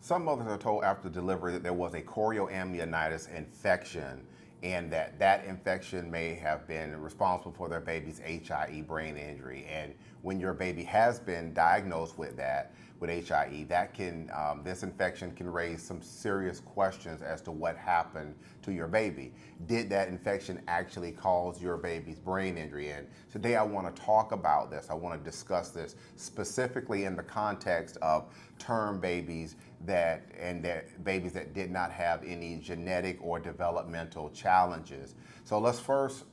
Some mothers are told after delivery that there was a chorioamnionitis infection and that infection may have been responsible for their baby's HIE brain injury. And when your baby has been diagnosed with that, with HIE, this infection can raise some serious questions as to what happened to your baby. Did that infection actually cause your baby's brain injury? And today I want to talk about this. I want to discuss this specifically in the context of term babies babies that did not have any genetic or developmental challenges. So let's first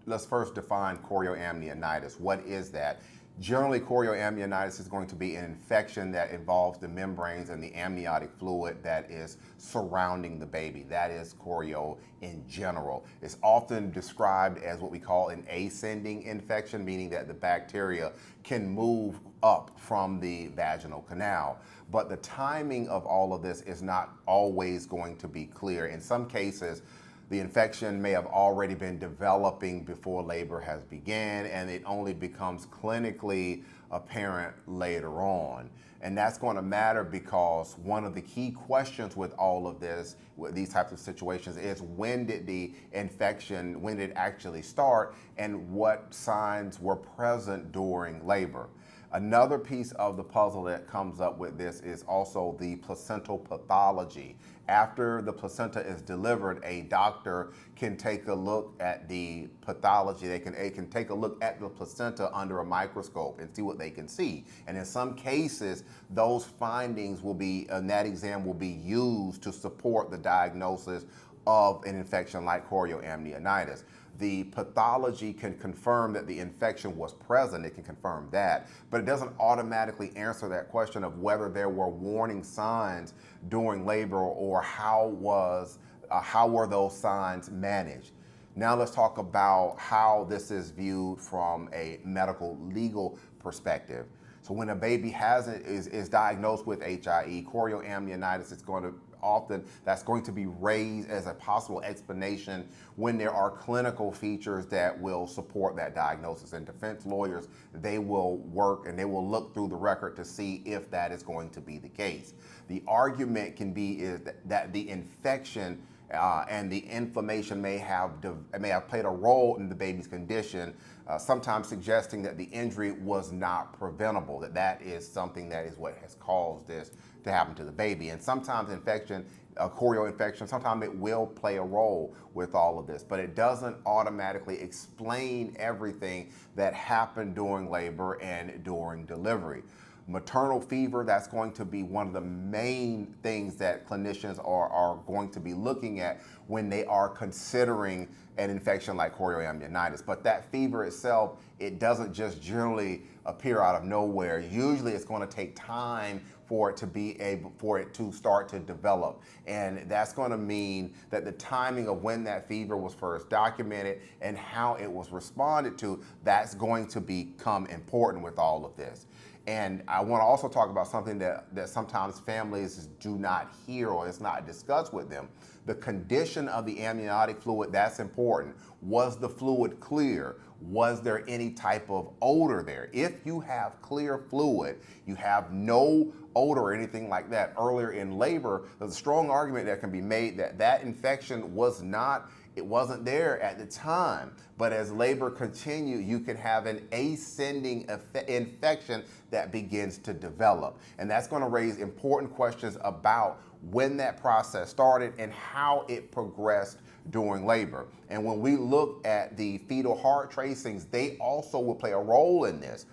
define chorioamnionitis. What is that? Generally, chorioamnionitis is going to be an infection that involves the membranes and the amniotic fluid that is surrounding the baby. That is chorio in general. It's often described as what we call an ascending infection, meaning that the bacteria can move up from the vaginal canal. But the timing of all of this is not always going to be clear. In some cases, the infection may have already been developing before labor has begun, and it only becomes clinically apparent later on. And that's going to matter because one of the key questions with all of this, with these types of situations, is when did it actually start, and what signs were present during labor? Another piece of the puzzle that comes up with this is also the placental pathology. After the placenta is delivered, a doctor can take a look at the pathology. They can take a look at the placenta under a microscope and see what they can see. And in some cases, those findings that exam will be used to support the diagnosis of an infection like chorioamnionitis. The pathology can confirm that the infection was present. It can confirm that, but it doesn't automatically answer that question of whether there were warning signs during labor or how were those signs managed. Now let's talk about how this is viewed from a medical legal perspective. So when a baby is diagnosed with HIE, chorioamnionitis, that's going to be raised as a possible explanation when there are clinical features that will support that diagnosis. And defense lawyers, they will work and they will look through the record to see if that is going to be the case. The argument can be that the infection and the inflammation may have played a role in the baby's condition, sometimes suggesting that the injury was not preventable, that is something that is what has caused this to happen to the baby. And sometimes chorioinfection, infection, sometimes it will play a role with all of this, but it doesn't automatically explain everything that happened during labor and during delivery. Maternal fever, that's going to be one of the main things that clinicians are going to be looking at when they are considering an infection like chorioamnionitis. But that fever itself, it doesn't just generally appear out of nowhere. Usually it's going to take time for it to start to develop. And that's going to mean that the timing of when that fever was first documented and how it was responded to, that's going to become important with all of this. And I want to also talk about something that sometimes families do not hear or is not discussed with them. The condition of the amniotic fluid, that's important. Was the fluid clear? Was there any type of odor there? If you have clear fluid, you have no odor or anything like that earlier in labor, there's a strong argument that can be made that infection wasn't there at the time, but as labor continued, you can have an ascending infection that begins to develop. And that's going to raise important questions about when that process started and how it progressed during labor. And when we look at the fetal heart tracings, they also will play a role in this.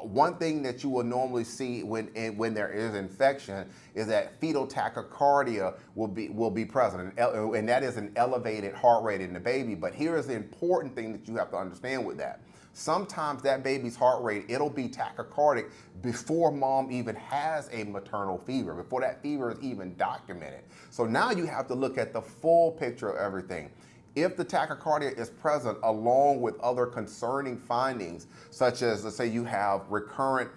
One thing that you will normally see when there is infection is that fetal tachycardia will be present, and that is an elevated heart rate in the baby. But here is the important thing that you have to understand with that. Sometimes that baby's heart rate, it'll be tachycardic before mom even has a maternal fever, before that fever is even documented. So now you have to look at the full picture of everything. If the tachycardia is present along with other concerning findings, such as, let's say you have recurrent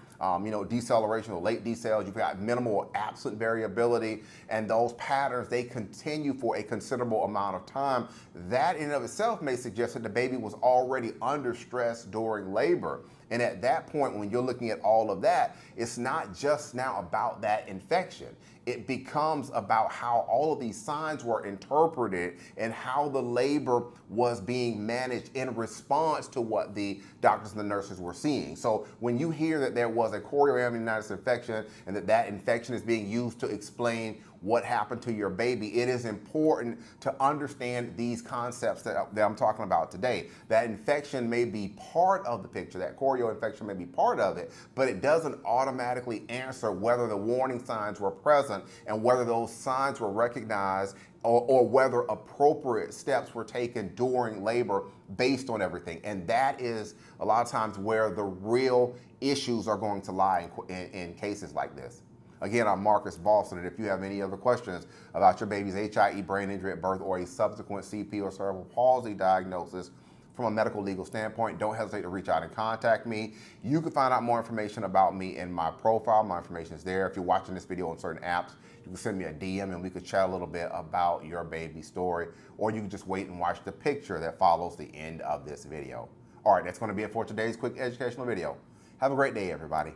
deceleration or late decels, you've got minimal absent variability, and those patterns, they continue for a considerable amount of time, that in and of itself may suggest that the baby was already under stress during labor. And at that point, when you're looking at all of that, it's not just now about that infection. It becomes about how all of these signs were interpreted and how the labor was being managed in response to what the doctors and the nurses were seeing. So when you hear that there was a chorioamnionitis infection and that infection is being used to explain what happened to your baby, it is important to understand these concepts that I'm talking about today. That infection may be part of the picture, that chorio infection may be part of it, but it doesn't automatically answer whether the warning signs were present and whether those signs were recognized or whether appropriate steps were taken during labor based on everything. And that is a lot of times where the real issues are going to lie in cases like this. Again, I'm Marcus Boston, and if you have any other questions about your baby's HIE brain injury at birth or a subsequent CP or cerebral palsy diagnosis from a medical legal standpoint, don't hesitate to reach out and contact me. You can find out more information about me in my profile. My information is there. If you're watching this video on certain apps, you can send me a DM and we could chat a little bit about your baby's story, or you can just wait and watch the picture that follows the end of this video. All right, that's going to be it for today's quick educational video. Have a great day, everybody.